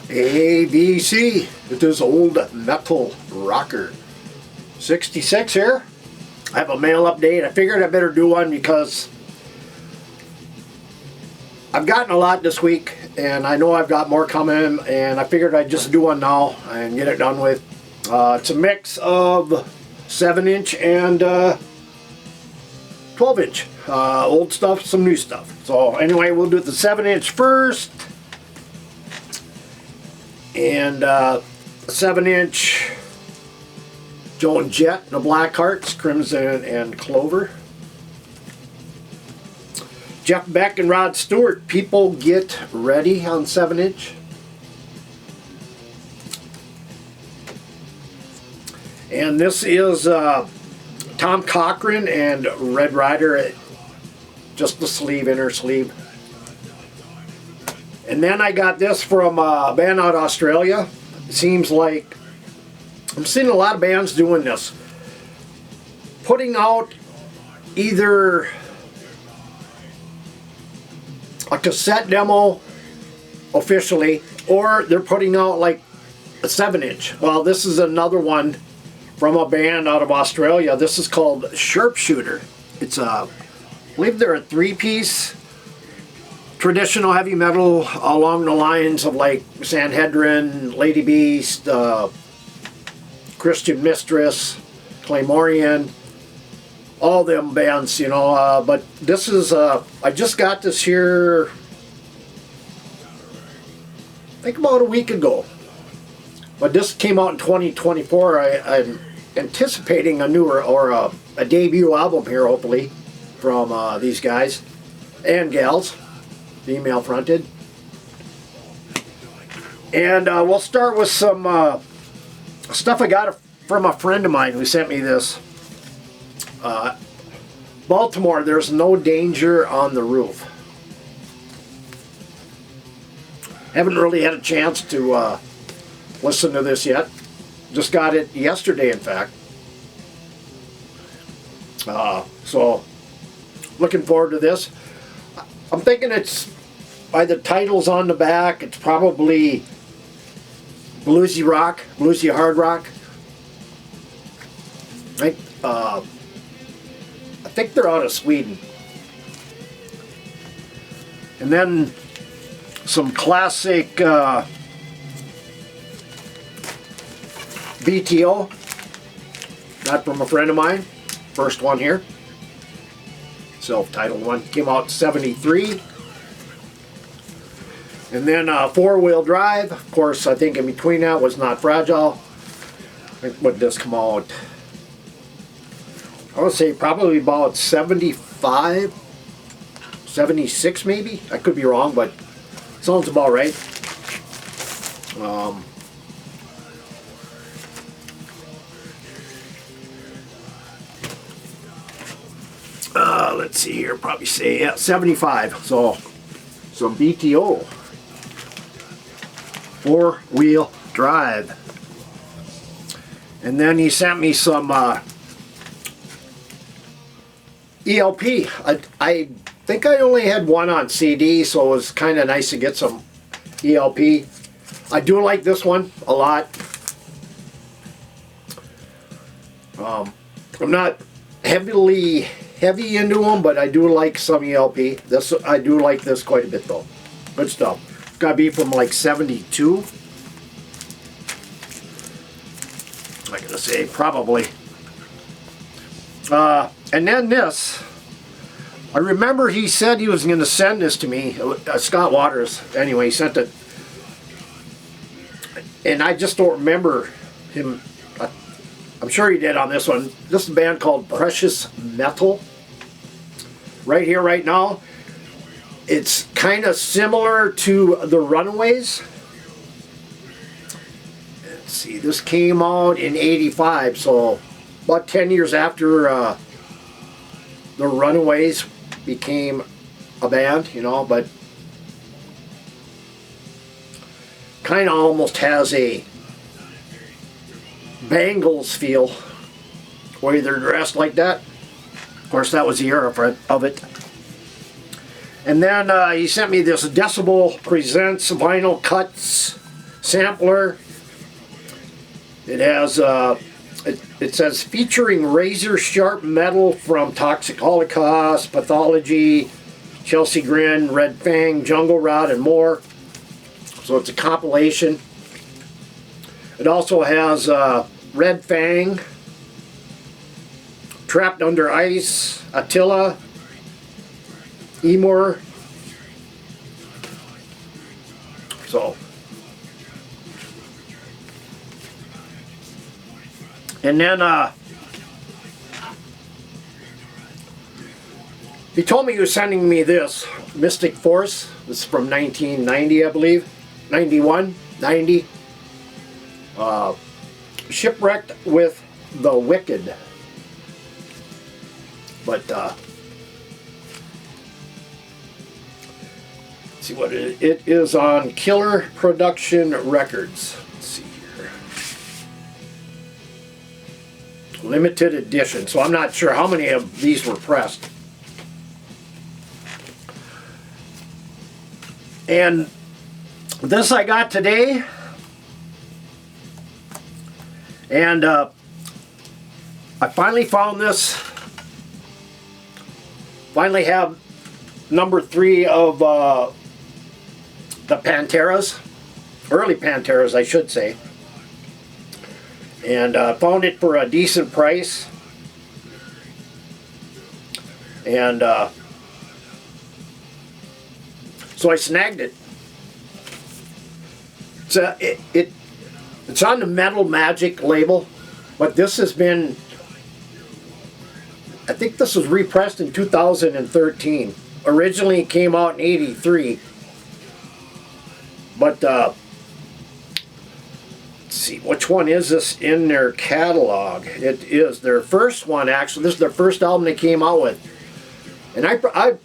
ABC with this old metal rocker. 66 here. I have a mail update. I figured I better do one because I've gotten a lot this week and I know I've got more coming, and I figured I'd just do one now and get it done with. It's a mix of 7-inch and 12-inch. Old stuff, some new stuff. So anyway, we'll do the 7-inch first. And 7-inch Joan Jett in the black hearts, crimson and clover. Jeff Beck and Rod Stewart, People Get Ready on 7-inch. And this is Tom Cochran and Red Rider, just the sleeve, inner sleeve. And then I got this from a band out of Australia. It seems like I'm seeing a lot of bands doing this. Putting out either a cassette demo officially, or they're putting out like a 7-inch. Well, this is another one from a band out of Australia. This is called Sharpshooter. It's I believe they're a 3-piece traditional heavy metal along the lines of like Sanhedrin, Lady Beast, Christian Mistress, Claymorian, all them bands, you know. But this is, I just got this here, I think about a week ago. But this came out in 2024. I'm anticipating a newer or a debut album here, hopefully, from these guys and gals, female fronted. And we'll start with some stuff I got from a friend of mine who sent me this. Baltimore, There's No Danger on the Roof. Haven't really had a chance to listen to this yet. Just got it yesterday, in fact. So, looking forward to this. I'm thinking it's, by the titles on the back, it's probably bluesy rock, bluesy hard rock. Right? I think they're out of Sweden. And then some classic BTO. Got from a friend of mine. First one here. Self-titled one. Came out in '73. And then 4-wheel drive. Of course, I think in between that was Not Fragile. I think when this come out, I would say probably about 75, 76 maybe. I could be wrong, but sounds about right. Let's see here, probably say, yeah, 75. So, some BTO. 4-wheel drive. And then he sent me some ELP. I think I only had one on CD, so it was kind of nice to get some ELP. I do like this one a lot. I'm not heavy into them, but I do like some ELP. I do like this quite a bit though. Good stuff. It's got to be from like 72. I'm gonna say probably. And then this, I remember he said he was going to send this to me, Scott Waters. Anyway, he sent it. And I just don't remember him. I'm sure he did on this one. This is a band called Precious Metal. Right here, right now. It's kind of similar to the Runaways. Let's see, this came out in '85, so about 10 years after the Runaways became a band, you know, but kind of almost has a Bangles feel, where they're dressed like that. Of course, that was the era of it. And then he sent me this Decibel Presents Vinyl Cuts sampler. It has, it says featuring razor sharp metal from Toxic Holocaust, Pathology, Chelsea Grin, Red Fang, Jungle Rod, and more. So it's a compilation. It also has Red Fang, Trapped Under Ice, Attila, Emor. So, and then he told me he was sending me this Mystic Force. This is from 1990, I believe, 91, 90. Shipwrecked with the Wicked. But see what it is on Killer Production Records. Let's see here. Limited edition. So I'm not sure how many of these were pressed. And this I got today. And I finally found this. Finally have number 3 of the Pantaras, early Pantaras, I should say, and found it for a decent price, and so I snagged it. So it's on the Metal Magic label, but this has been, I think this was repressed in 2013. Originally it came out in '83. But, let's see, which one is this in their catalog? It is their first one, actually. This is their first album they came out with. And I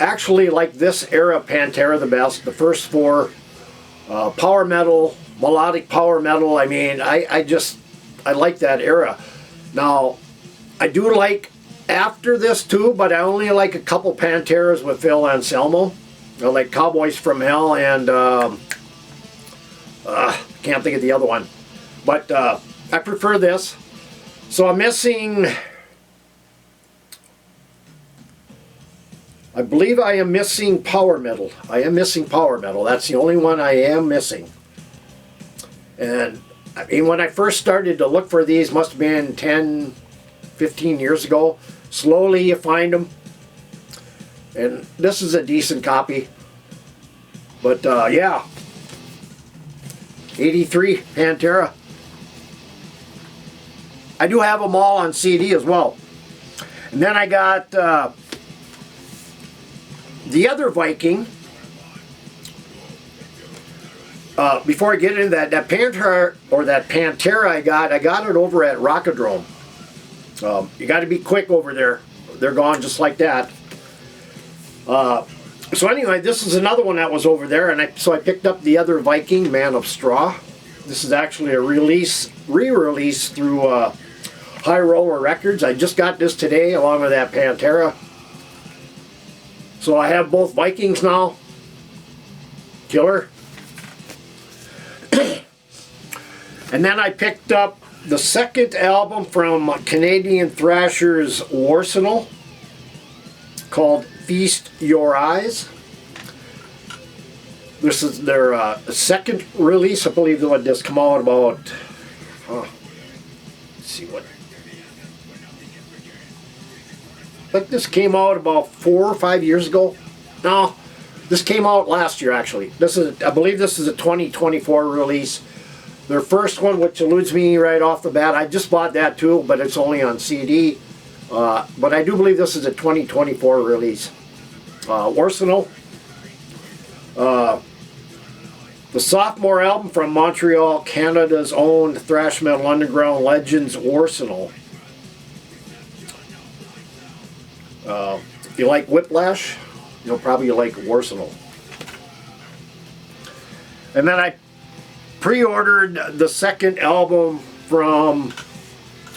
actually like this era Pantera the best. The first 4, power metal, melodic power metal. I mean, I like that era. Now, I do like after this too, but I only like a couple Panteras with Phil Anselmo. I like Cowboys from Hell and can't think of the other one, but I prefer this. So I'm missing, I believe I am missing power metal. I am missing power metal. That's the only one I am missing. And I mean, when I first started to look for these, must have been 10, 15 years ago. Slowly you find them. And this is a decent copy. But yeah, 83 Pantera. I do have them all on CD as well. And then I got the Other Viking. Before I get into that Pantera, or that Pantera I got it over at Rockadrome. You got to be quick over there. They're gone just like that. So anyway, this is another one that was over there, and so I picked up the Other Viking, Man of Straw. This is actually a re-release through High Roller Records. I just got this today along with that Pantera. So I have both Vikings now. Killer. And then I picked up the second album from Canadian thrashers Arsenal, called Feast Your Eyes. This is their second release. I believe they'll just come out about, let's see what, I think this came out about 4 or 5 years ago. No, this came out last year actually. This is, I believe this is a 2024 release. Their first one, which eludes me right off the bat, I just bought that too, but it's only on CD. But I do believe this is a 2024 release. Arsenal. The sophomore album from Montreal, Canada's own thrash metal underground legends, Arsenal. If you like Whiplash, you'll probably like Arsenal. And then I pre-ordered the second album from,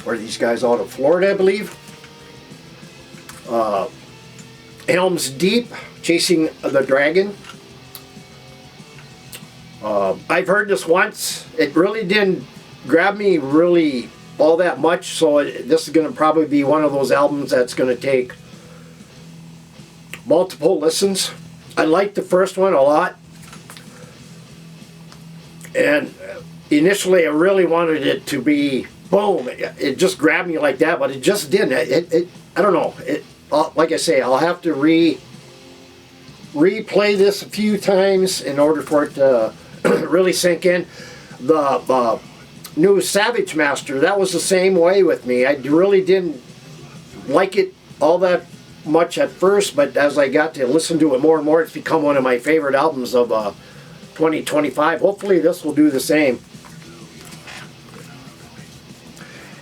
where are these guys out of Florida, I believe? Elms Deep, Chasing the Dragon. I've heard this once. It really didn't grab me really all that much, so this is going to probably be one of those albums that's going to take multiple listens. I liked the first one a lot, and initially I really wanted it to be boom. It just grabbed me like that, but it just didn't. I don't know. Like I say, I'll have to replay this a few times in order for it to really sink in. The new Savage Master, that was the same way with me. I really didn't like it all that much at first, but as I got to listen to it more and more, it's become one of my favorite albums of 2025. Hopefully this will do the same.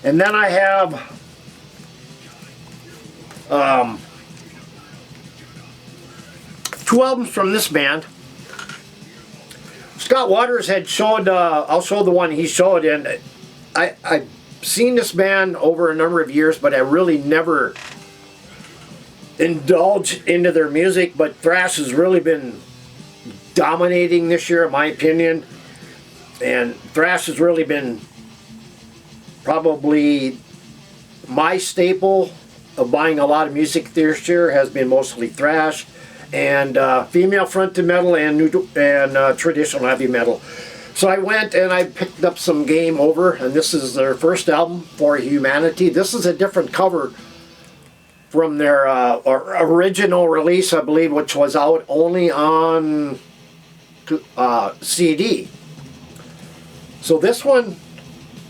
And then I have two albums from this band. Scott Waters had showed, I'll show the one he showed, and I've seen this band over a number of years, but I really never indulged into their music. But thrash has really been dominating this year, in my opinion, and thrash has really been probably my staple of buying a lot of music this year. Has been mostly thrash and female fronted metal and traditional heavy metal. So I went and I picked up some Game Over, and this is their first album, For Humanity. This is a different cover from their original release, I believe, which was out only on CD. So this one,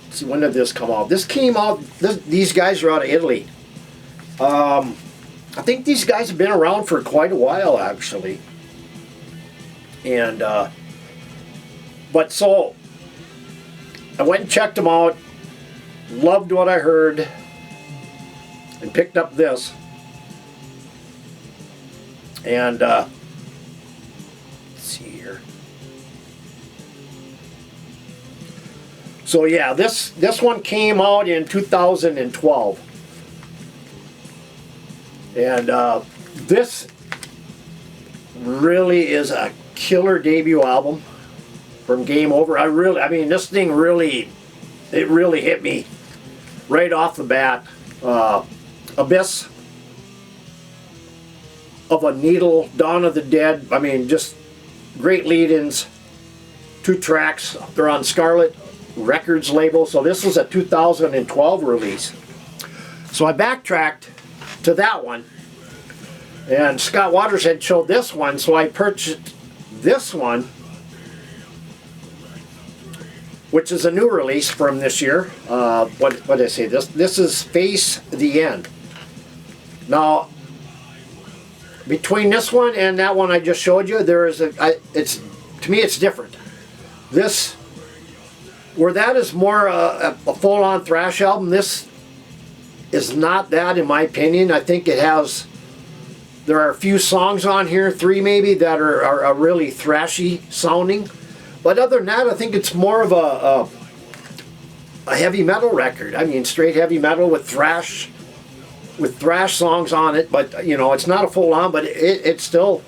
let's see, when did this come out? This came out, these guys are out of Italy. I think these guys have been around for quite a while, actually. And, but so, I went and checked them out, loved what I heard, and picked up this. And, let's see here. So yeah, this one came out in 2012. And this really is a killer debut album from Game Over. I mean, this thing really hit me right off the bat. Abyss of a Needle, Dawn of the Dead. I mean, just great lead-ins. 2 tracks. They're on Scarlet Records label. So this was a 2012 release. So I backtracked to that one, and Scott Waters had showed this one, so I purchased this one, which is a new release from this year. What did I say? This is Face the End. Now, between this one and that one I just showed you, there is to me it's different. This, where that is more a full-on thrash album, this is not that, in my opinion. I think it has, there are a few songs on here, 3 maybe, that are really thrashy sounding. But other than that, I think it's more of a heavy metal record. I mean, straight heavy metal with thrash songs on it. But, you know, it's not a full on, but it's still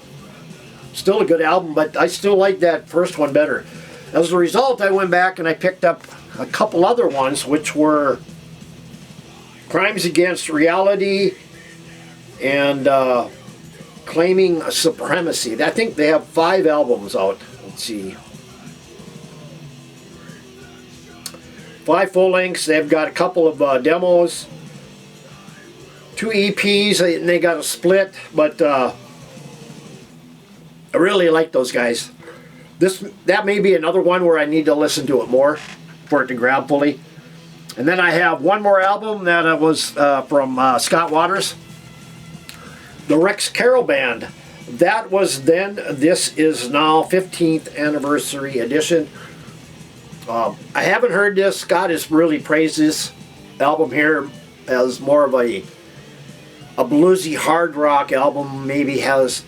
a good album. But I still like that first one better. As a result, I went back and I picked up a couple other ones, which were Crimes Against Reality and Claiming Supremacy. I think they have 5 albums out. Let's see. 5 full lengths. They've got a couple of demos, 2 EPs, and they got a split. But I really like those guys. That may be another one where I need to listen to it more for it to grab fully. And then I have one more album that was from Scott Waters, the Rex Carroll Band. That was then. This is now 15th anniversary edition. I haven't heard this. Scott has really praised this album here as more of a bluesy hard rock album. Maybe has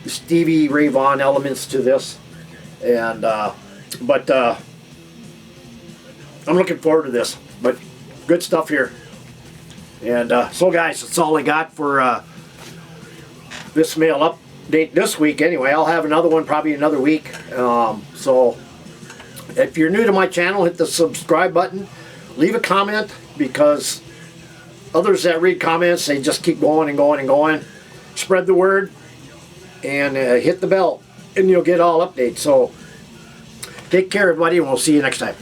Stevie Ray Vaughan elements to this, and but I'm looking forward to this. But good stuff here. And so guys, that's all I got for this mail up. update this week anyway. I'll have another one probably another week. So if you're new to my channel, hit the subscribe button. Leave a comment, because others that read comments, they just keep going and going and going. Spread the word, and hit the bell, and you'll get all updates. So take care, everybody, and we'll see you next time.